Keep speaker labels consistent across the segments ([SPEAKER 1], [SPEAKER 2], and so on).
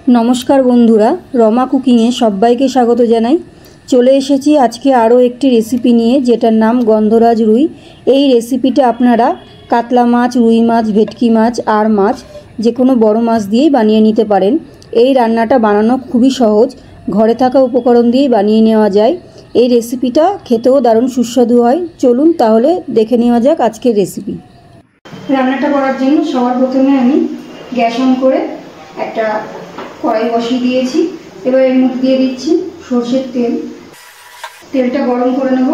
[SPEAKER 1] নমস্কার বন্ধুরা, রমা কুকিংয়ে সবাইকে স্বাগত জানাই। চলে এসেছি আজকে আরও একটি রেসিপি নিয়ে, যেটার নাম গন্ধরাজ রুই। এই রেসিপিটা আপনারা কাতলা মাছ, রুই মাছ, ভেটকি মাছ আর মাছ যে কোনো বড় মাছ দিয়েই বানিয়ে নিতে পারেন। এই রান্নাটা বানানো খুবই সহজ, ঘরে থাকা উপকরণ দিয়েই বানিয়ে নেওয়া যায়। এই রেসিপিটা খেতেও দারুণ সুস্বাদু হয়। চলুন তাহলে দেখে নেওয়া যাক আজকের রেসিপি। রান্নাটা করার জন্য সবার প্রথমে আমি গ্যাস অন করে একটা কড়াই বসিয়ে দিয়েছি। এবার এর মধ্যে দিয়ে দিচ্ছি সরষের তেল। তেলটা গরম করে নেব।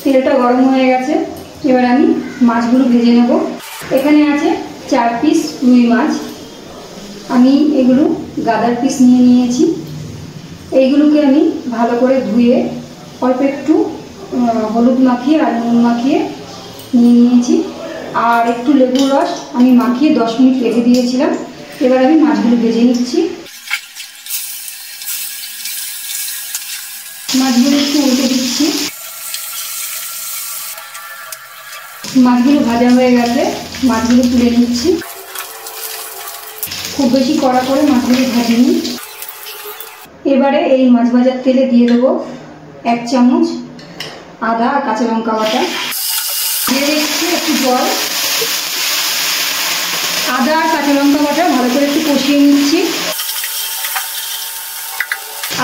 [SPEAKER 1] তেলটা গরম হয়ে গেছে, এবার আমি মাছগুলো ভেজে নেব। এখানে আছে 4 পিস রুই মাছ। আমি এগুলো গাদার পিস নিয়ে নিয়েছি। এইগুলোকে আমি ভালো করে ধুয়ে অল্প একটু হলুদ মাখিয়ে আর নুন মাখিয়ে নিয়ে নিয়েছি। আর একটু লেবুর রস আমি মাখিয়ে 10 মিনিট রেখে দিয়েছিলাম। এবার আমি মাছগুলো ভেজে নিচ্ছি। মাছগুলো একটু উল্টে দিচ্ছি। মাছগুলো ভাজা হয়ে গেছে, মাছগুলো তুলে নিচ্ছি। খুব বেশি কড়া করে মাছগুলো ভাজিনি। এবারে এই মাছ ভাজার তেলে দিয়ে দেবো 1 চামচ আদা আর কাঁচা লঙ্কা বাটা। দিয়ে দিচ্ছি একটু জল। আদা আর কাঁচা লঙ্কা বাটা ভালো করে একটু কষিয়ে নিচ্ছি।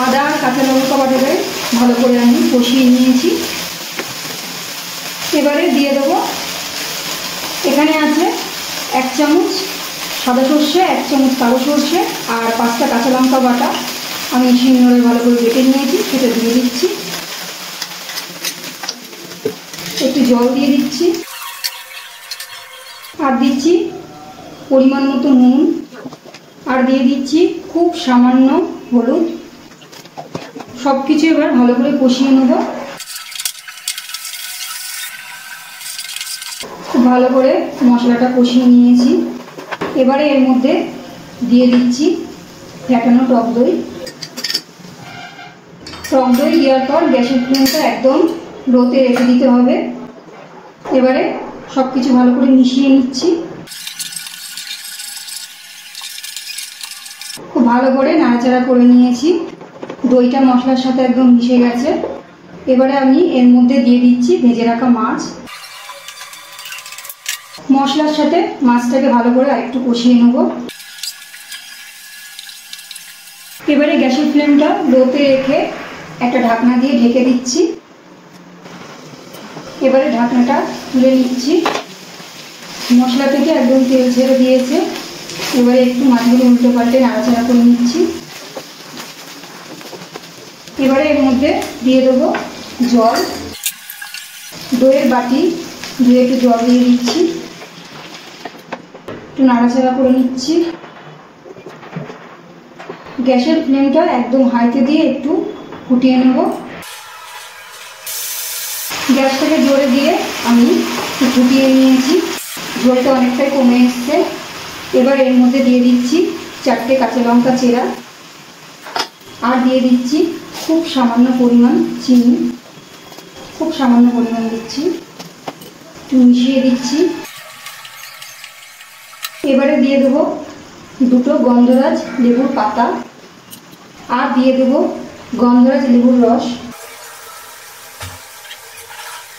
[SPEAKER 1] আদা আর কাঁচা লঙ্কা বাটাটাই ভালো করে আমি কষিয়ে নিয়েছি। এবারে দিয়ে দেবো, এখানে আছে 1 চামচ সাদা সর্ষে, 1 চামচ কালো সর্ষে আর 5টা কাঁচা লঙ্কা বাটা আমি শিলনোড়ায় ভালো করে বেটে নিয়েছি। সেটা দিয়ে দিচ্ছি। একটু জল দিয়ে দিচ্ছি। আর দিচ্ছি পরিমাণ মতো নুন। আর দিয়ে দিচ্ছি খুব সামান্য হলুদ। সব কিছু এবার ভালো করে কষিয়ে নেব। খুব ভালো করে মশলাটা কষিয়ে নিয়েছি। এবারে এর মধ্যে দিয়ে দিচ্ছি ফ্যাটানো টক দই। টক দই দেওয়ার পর গ্যাসের ফ্লেমটা একদম লোতে রেখে দিতে হবে। এবারে সব কিছু ভালো করে মিশিয়ে নিচ্ছি। খুব ভালো করে নাড়াচাড়া করে নিয়েছি। দইটা মশলার সাথে একদম মিশে গেছে। এবারে আমি এর মধ্যে দিয়ে দিচ্ছি ভেজে রাখা মাছ। মশলার সাথে মাছটাকে ভালো করে আরেকটু কষিয়ে নেব। এবারে গ্যাসের ফ্লেমটা লোতে রেখে একটা ঢাকনা দিয়ে ঢেকে দিচ্ছি। এবারে ঢাকনাটা তুলে নিচ্ছি। মশলা থেকে একদম তেল ছেড়ে দিয়েছে। এবারে একটু মাছগুলো উল্টে পাল্টে নাড়াচাড়া করে নিচ্ছি। এবারে এর মধ্যে দিয়ে দেবো জল। দইয়ের বাটি ধুয়ে একটু জল দিয়ে দিচ্ছি। একটু নাড়াচাড়া করে নিচ্ছি। গ্যাসের ফ্লেমটা একদম হাইতে দিয়ে একটু ফুটিয়ে নেব। গ্যাসটাকে জোরে দিয়ে আমি একটু ফুটিয়ে নিয়েছি। ঝোলটা অনেকটাই কমে এসছে। এবার এর মধ্যে দিয়ে দিচ্ছি 4টে কাঁচা লঙ্কা চেরা। আর দিয়ে দিচ্ছি খুব সামান্য পরিমাণ চিনি। খুব সামান্য পরিমাণ দিচ্ছি। একটু মিশিয়ে দিচ্ছি। এবারে দিয়ে দেবো 2টো গন্ধরাজ লেবুর পাতা। আর দিয়ে দেবো গন্ধরাজ লেবুর রস।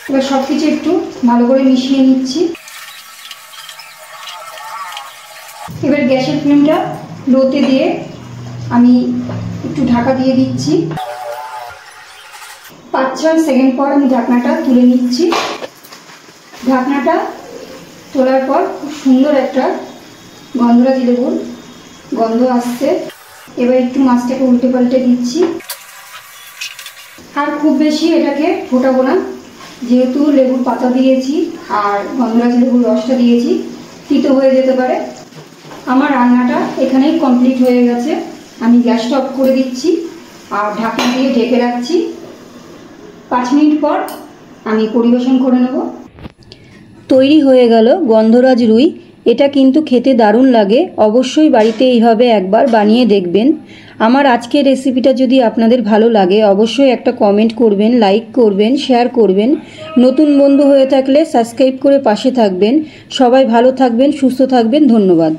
[SPEAKER 1] এবার সব কিছু একটু ভালো করে মিশিয়ে নিচ্ছি। এবার গ্যাসের ফ্লেমটা লোতে দিয়ে আমি একটু ঢাকা দিয়ে দিচ্ছি। 5-6 সেকেন্ড পর আমি ঢাকনাটা তুলে নিচ্ছি। ঢাকনাটা তোলার পর খুব সুন্দর একটা গন্ধরাজ লেবুর গন্ধ আসছে। এবার একটু মাছটাকে উল্টে পাল্টে দিচ্ছি। আর খুব বেশি এটাকে ফোটাবো না, যেহেতু লেবুর পাতা দিয়েছি আর গন্ধরাজ লেবুর রসটা দিয়েছি, তিতো হয়ে যেতে পারে। আমার রান্নাটা এখানেই কমপ্লিট হয়ে গেছে। আমি গ্যাসটা অফ করে দিচ্ছি আর ঢাকনা দিয়ে ঢেকে রাখছি। 5 মিনিট পর আমি পরিবেশন করে নেব। তৈরি হয়ে গেল গন্ধরাজ রুই। এটা কিন্তু খেতে দারুণ লাগে। অবশ্যই বাড়িতে এইভাবে একবার বানিয়ে দেখবেন। আমার আজকের রেসিপিটা যদি আপনাদের ভালো লাগে অবশ্যই একটা কমেন্ট করবেন, লাইক করবেন, শেয়ার করবেন। নতুন বন্ধু হয়ে থাকলে সাবস্ক্রাইব করে পাশে থাকবেন। সবাই ভালো থাকবেন, সুস্থ থাকবেন। ধন্যবাদ।